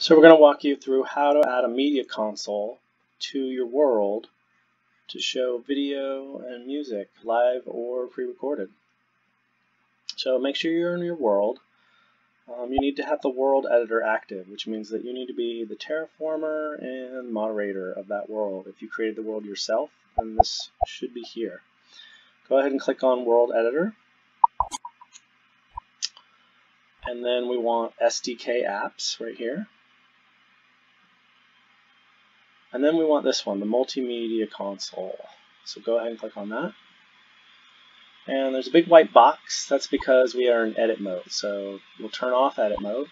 So we're going to walk you through how to add a media console to your world to show video and music, live or pre-recorded. So make sure you're in your world. You need to have the world editor active, which means that you need to be the terraformer and moderator of that world. If you created the world yourself, then this should be here. Go ahead and click on World Editor. And then we want SDK Apps right here. And then we want this one, the Multimedia Console. So go ahead and click on that. And there's a big white box. That's because we are in edit mode. So we'll turn off edit mode.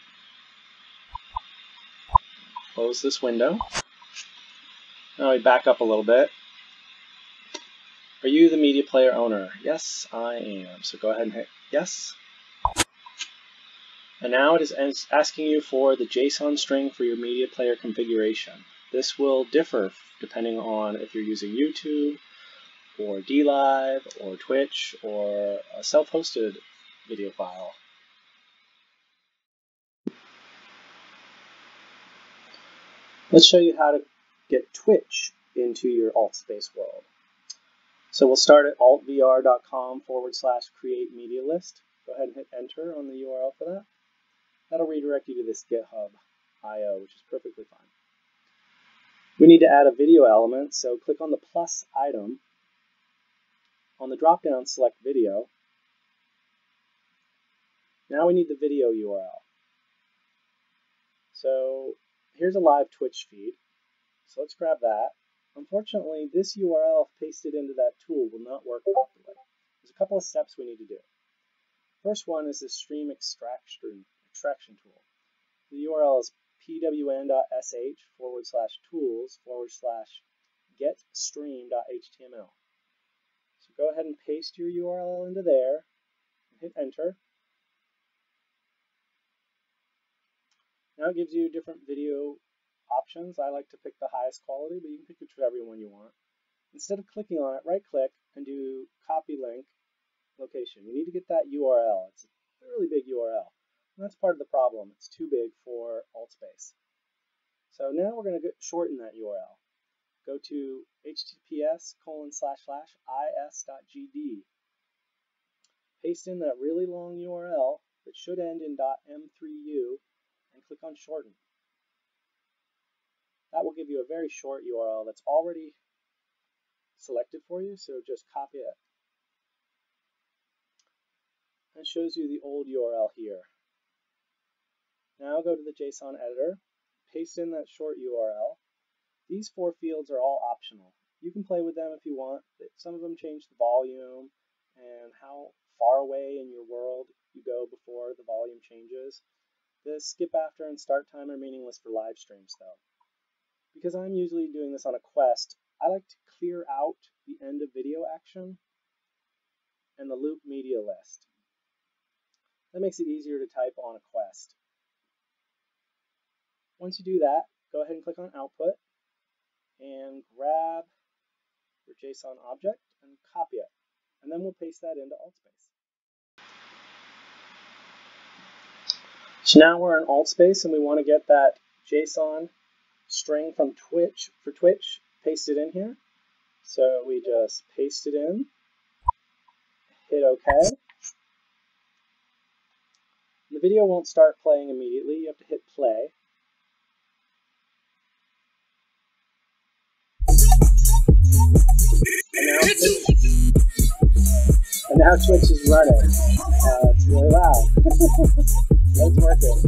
Close this window. Now we back up a little bit. Are you the media player owner? Yes, I am. So go ahead and hit yes. And now it is asking you for the JSON string for your media player configuration. This will differ depending on if you're using YouTube, or DLive, or Twitch, or a self-hosted video file. Let's show you how to get Twitch into your Altspace world. So we'll start at altvr.com/create media list. Go ahead and hit enter on the URL for that. That'll redirect you to this GitHub IO, which is perfectly fine. We need to add a video element, so click on the plus item. On the drop-down, select video. Now we need the video URL. So here's a live Twitch feed. So let's grab that. Unfortunately, this URL pasted into that tool will not work properly. There's a couple of steps we need to do. First one is the stream extraction tool. The URL is pwn.sh/tools/getstream.html. So go ahead and paste your URL into there and hit enter. Now it gives you different video options. I like to pick the highest quality, but you can pick whichever one you want. Instead of clicking on it, right click and do copy link location. You need to get that URL. It's a really big URL. And that's part of the problem. It's too big for Altspace. So now we're going to shorten that URL. Go to https://is.gd. Paste in that really long URL that should end in .m3u and click on shorten. That will give you a very short URL that's already selected for you, so just copy it. It shows you the old URL here. Now go to the JSON editor, paste in that short URL. These 4 fields are all optional. You can play with them if you want. Some of them change the volume and how far away in your world you go before the volume changes. The skip after and start time are meaningless for live streams though. Because I'm usually doing this on a quest, I like to clear out the end of video action and the loop media list. That makes it easier to type on a quest. Once you do that, go ahead and click on Output and grab your JSON object and copy it. And then we'll paste that into Altspace. So now we're in Altspace and we want to get that JSON string from Twitch pasted in here. So we just paste it in, hit OK. The video won't start playing immediately. You have to hit play. And now Twitch is running. It's really loud. But it's working.